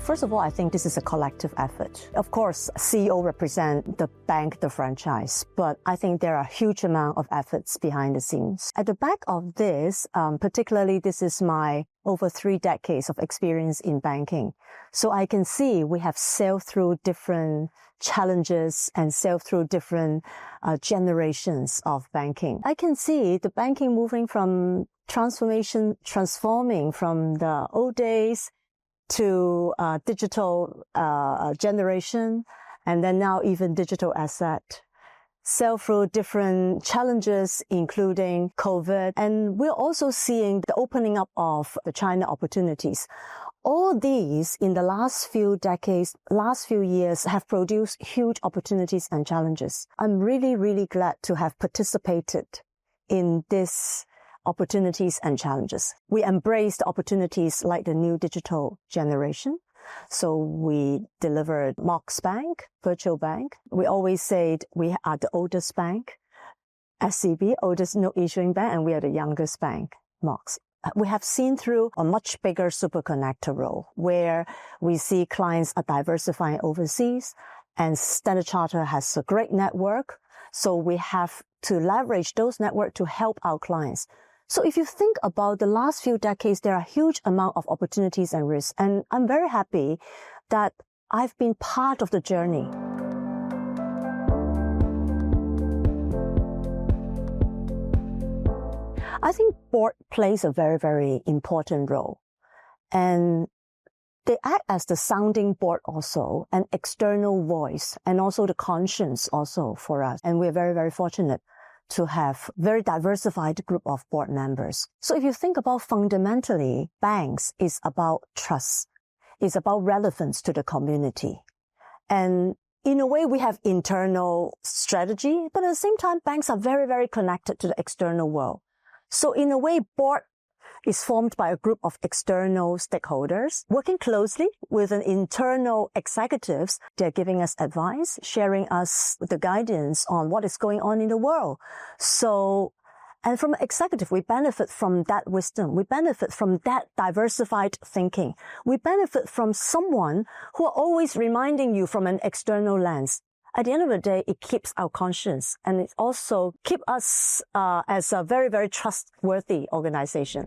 First of all, I think this is a collective effort. Of course, CEO represent the bank, the franchise, but I think there are a huge amount of efforts behind the scenes. At the back of this, particularly this is my over 3 decades of experience in banking. So I can see we have sailed through different challenges and sailed through different generations of banking. I can see the banking moving from transforming from the old days to digital generation, and then now even digital asset. Sail through different challenges, including COVID, and we're also seeing the opening up of the China opportunities. All these in the last few decades, last few years have produced huge opportunities and challenges. I'm really, really glad to have participated in this opportunities and challenges. We embraced opportunities like the new digital generation. So we delivered Mox Bank, virtual bank. We always said we are the oldest bank, SCB, oldest note issuing bank, and we are the youngest bank, Mox. We have seen through a much bigger super connector role where we see clients are diversifying overseas, and Standard Chartered has a great network. So we have to leverage those networks to help our clients. So if you think about the last few decades, there are a huge amount of opportunities and risks. And I'm very happy that I've been part of the journey. I think board plays a very, very important role. And they act as the sounding board also, an external voice, and also the conscience also for us. And we're very, very fortunate to have very diversified group of board members. So if you think about fundamentally, banks is about trust. It's about relevance to the community. And in a way, we have internal strategy, but at the same time, banks are very, very connected to the external world. So in a way, board is formed by a group of external stakeholders working closely with an internal executives. They're giving us advice, sharing us the guidance on what is going on in the world. So, and from an executive, we benefit from that wisdom. We benefit from that diversified thinking. We benefit from someone who are always reminding you from an external lens. At the end of the day, it keeps our conscience, and it also keeps us as a very, very trustworthy organization.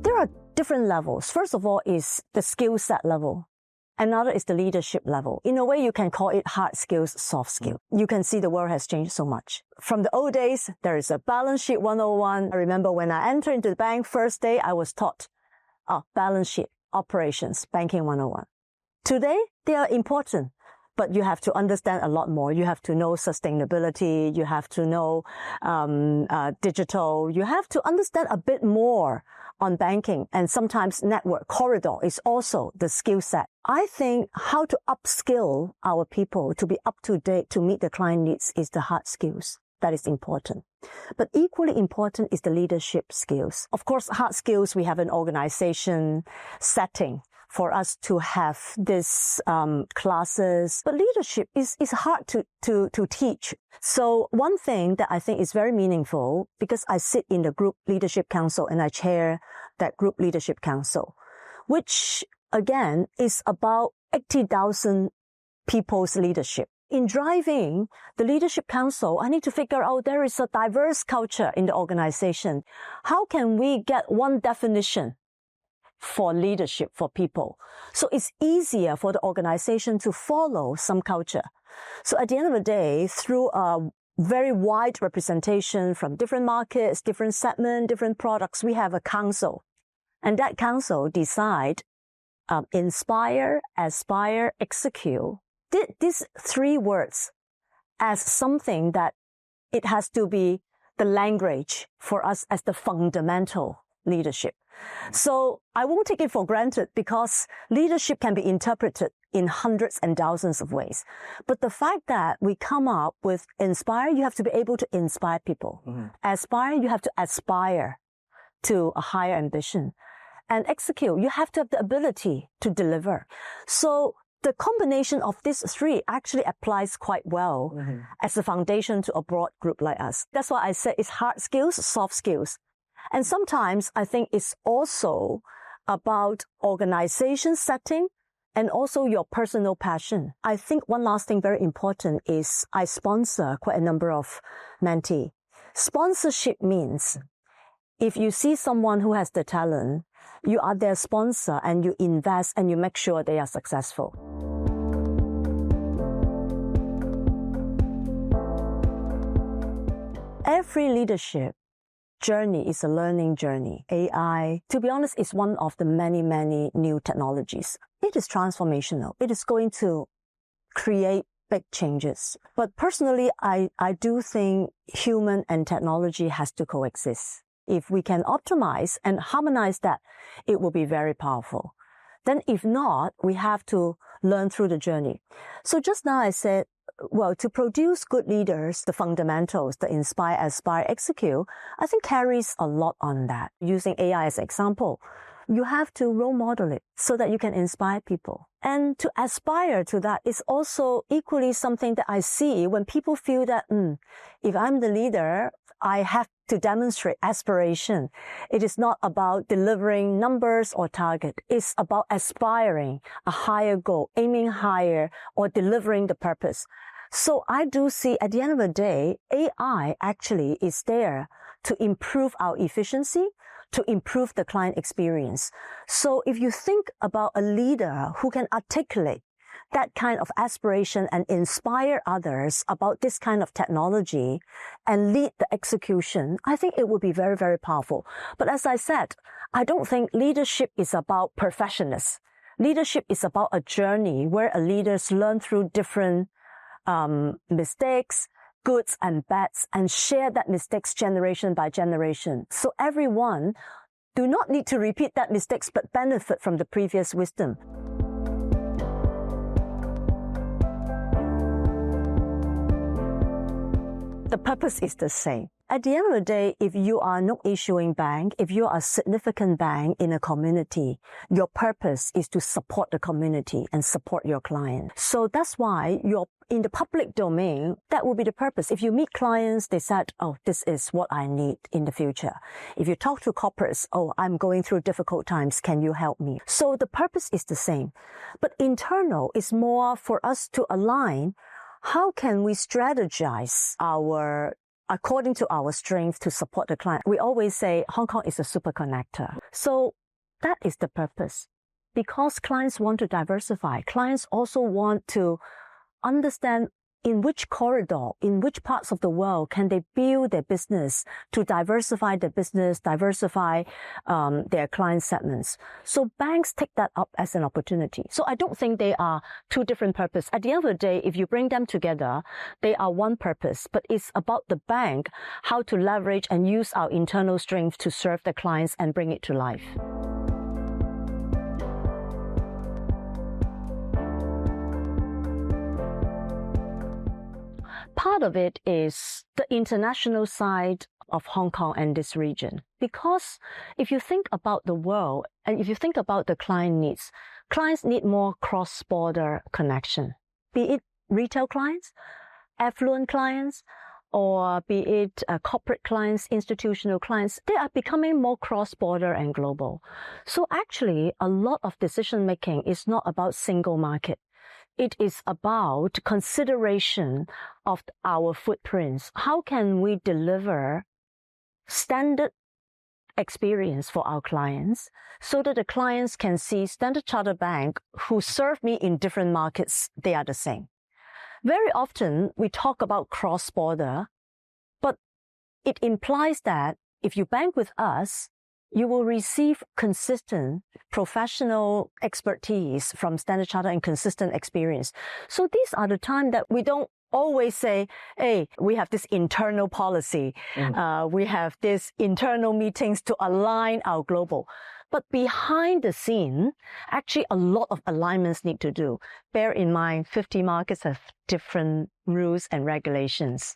There are different levels. First of all is the skill set level. Another is the leadership level. In a way, you can call it hard skills, soft skills. You can see the world has changed so much. From the old days, there is a balance sheet 101. I remember when I entered into the bank, first day, I was taught balance sheet, operations, banking 101. Today, they are important, but you have to understand a lot more. You have to know sustainability. You have to know digital. You have to understand a bit more on banking, and sometimes network corridor is also the skill set. I think how to upskill our people to be up to date to meet the client needs is the hard skills. That is important. But equally important is the leadership skills. Of course, hard skills, we have an organization setting for us to have this classes. But leadership is hard to teach. So one thing that I think is very meaningful, because I sit in the Group Leadership Council and I chair that Group Leadership Council, which again is about 80,000 people's leadership. In driving the Leadership Council, I need to figure out there is a diverse culture in the organization. How can we get one definition for leadership for people? So it's easier for the organization to follow some culture. So at the end of the day, through a very wide representation from different markets, different segments, different products, we have a council. And that council decide, inspire, aspire, execute. These 3 words as something that it has to be the language for us as the fundamental leadership. So I won't take it for granted, because leadership can be interpreted in hundreds and thousands of ways. But the fact that we come up with inspire, you have to be able to inspire people. Mm-hmm. Aspire, you have to aspire to a higher ambition. And execute, you have to have the ability to deliver. So the combination of these 3 actually applies quite well as a foundation to a broad group like us. That's why I said it's hard skills, soft skills. And sometimes I think it's also about organization setting and also your personal passion. I think one last thing very important is I sponsor quite a number of mentees. Sponsorship means if you see someone who has the talent, you are their sponsor and you invest and you make sure they are successful. Every leadership journey is a learning journey. AI, to be honest, is one of the many, many new technologies. It is transformational. It is going to create big changes. But personally, I do think human and technology has to coexist. If we can optimize and harmonize that, it will be very powerful. Then if not, we have to learn through the journey. So just now I said, well, to produce good leaders, the fundamentals, the inspire, aspire, execute, I think carries a lot on that. Using AI as an example, you have to role model it so that you can inspire people. And to aspire to that is also equally something that I see when people feel that, if I'm the leader, I have to demonstrate aspiration. It is not about delivering numbers or target. It's about aspiring a higher goal, aiming higher, or delivering the purpose. So I do see at the end of the day, AI actually is there to improve our efficiency, to improve the client experience. So if you think about a leader who can articulate that kind of aspiration and inspire others about this kind of technology and lead the execution, I think it would be very, very powerful. But as I said, I don't think leadership is about perfectionists. Leadership is about a journey where a leaders learn through different mistakes, goods and bads, and share that mistakes generation by generation. So everyone do not need to repeat that mistakes, but benefit from the previous wisdom. The purpose is the same. At the end of the day, if you are no issuing bank, if you are a significant bank in a community, your purpose is to support the community and support your client. So that's why you're in the public domain, that will be the purpose. If you meet clients, they said, oh, this is what I need in the future. If you talk to corporates, oh, I'm going through difficult times, can you help me? So the purpose is the same. But internal is more for us to align how can we strategize according to our strength to support the client? We always say Hong Kong is a super connector. So that is the purpose. Because clients want to diversify, clients also want to understand in which corridor, in which parts of the world can they build their business to diversify their business, diversify their client segments. So banks take that up as an opportunity. So I don't think they are two different purposes. At the end of the day, if you bring them together, they are one purpose, but it's about the bank, how to leverage and use our internal strength to serve the clients and bring it to life. Part of it is the international side of Hong Kong and this region. Because if you think about the world and if you think about the client needs, clients need more cross-border connection. Be it retail clients, affluent clients, or be it corporate clients, institutional clients, they are becoming more cross-border and global. So actually, a lot of decision-making is not about single market. It is about consideration of our footprints. How can we deliver standard experience for our clients so that the clients can see Standard Chartered Bank, who serve me in different markets, they are the same. Very often we talk about cross-border, but it implies that if you bank with us, you will receive consistent professional expertise from Standard Chartered and consistent experience. So these are the time that we don't always say, hey, we have this internal policy. We have this internal meetings to align our global. But behind the scene, actually a lot of alignments need to do. Bear in mind, 50 markets have different rules and regulations.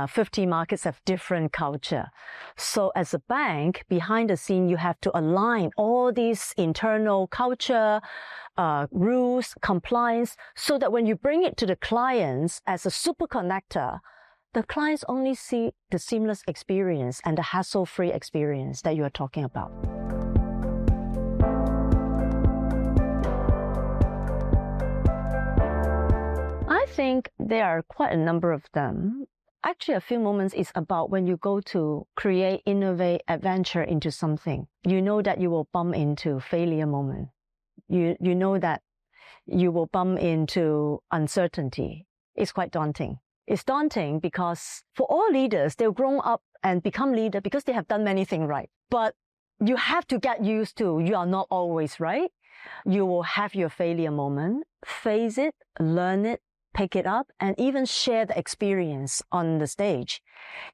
50 markets have different culture. So as a bank, behind the scene, you have to align all these internal culture, rules, compliance, so that when you bring it to the clients as a super connector, the clients only see the seamless experience and the hassle-free experience that you are talking about. I think there are quite a number of them. Actually, a few moments is about when you go to create, innovate, adventure into something. You know that you will bump into failure moment. You know that you will bump into uncertainty. It's quite daunting. It's daunting because for all leaders, they'll grow up and become leader because they have done many things right. But you have to get used to you are not always right. You will have your failure moment, face it, learn it, pick it up, and even share the experience on the stage.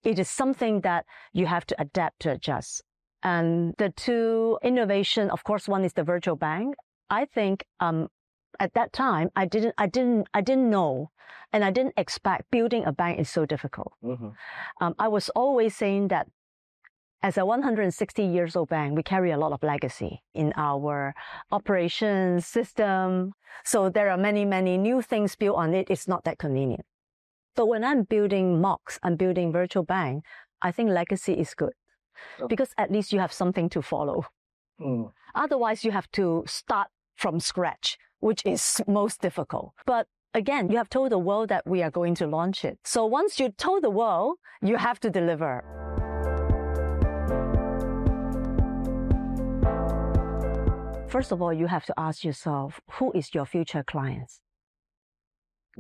It is something that you have to adapt to adjust. And the two innovation, of course, one is the virtual bank. I think at that time I didn't know, and I didn't expect building a bank is so difficult. I was always saying that as a 160 years old bank, we carry a lot of legacy in our operations system. So there are many, many new things built on it. It's not that convenient. But when I'm building MOX, I'm building virtual bank, I think legacy is good because at least you have something to follow. Otherwise, you have to start from scratch, which is most difficult. But again, you have told the world that we are going to launch it. So once you told the world, you have to deliver. First of all, you have to ask yourself, who is your future clients?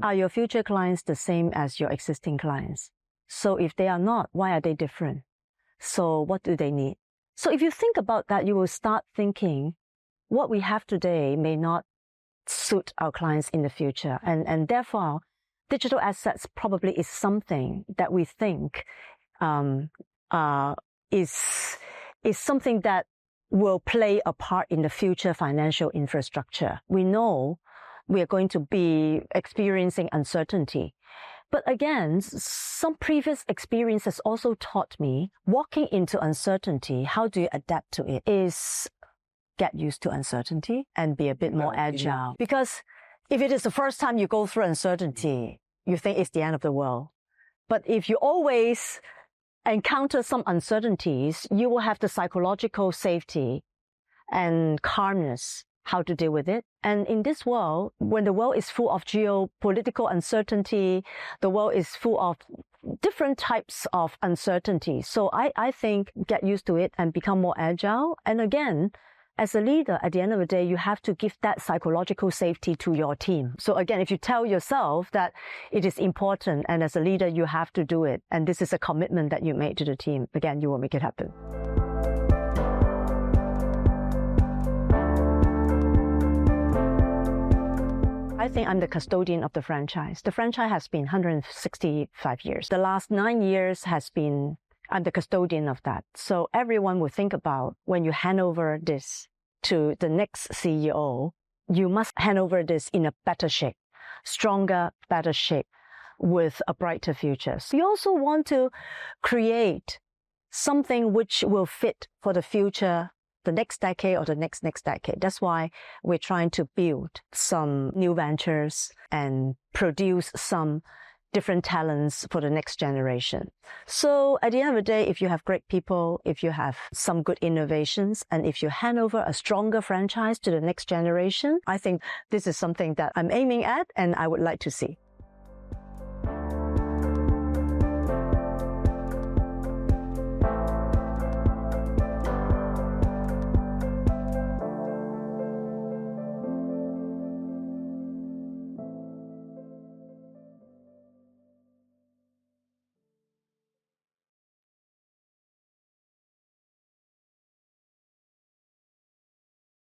Are your future clients the same as your existing clients? So if they are not, why are they different? So what do they need? So if you think about that, you will start thinking, what we have today may not suit our clients in the future. And therefore, digital assets probably is something that we think is something that will play a part in the future financial infrastructure. We know we are going to be experiencing uncertainty. But again, some previous experience has also taught me walking into uncertainty, how do you adapt to it, is get used to uncertainty and be a bit more agile. Because if it is the first time you go through uncertainty, you think it's the end of the world. But if you always encounter some uncertainties, you will have the psychological safety and calmness, how to deal with it. And in this world, when the world is full of geopolitical uncertainty, the world is full of different types of uncertainty. So I think get used to it and become more agile. And again, as a leader, at the end of the day, you have to give that psychological safety to your team. So again, if you tell yourself that it is important and as a leader, you have to do it, and this is a commitment that you made to the team, again, you will make it happen. I think I'm the custodian of the franchise. The franchise has been 165 years. The last 9 years I'm the custodian of that. So everyone will think about when you hand over this to the next CEO, you must hand over this in a better shape, stronger, better shape with a brighter future. So you also want to create something which will fit for the future, the next decade or the next decade. That's why we're trying to build some new ventures and produce some different talents for the next generation. So at the end of the day, if you have great people, if you have some good innovations, and if you hand over a stronger franchise to the next generation, I think this is something that I'm aiming at and I would like to see.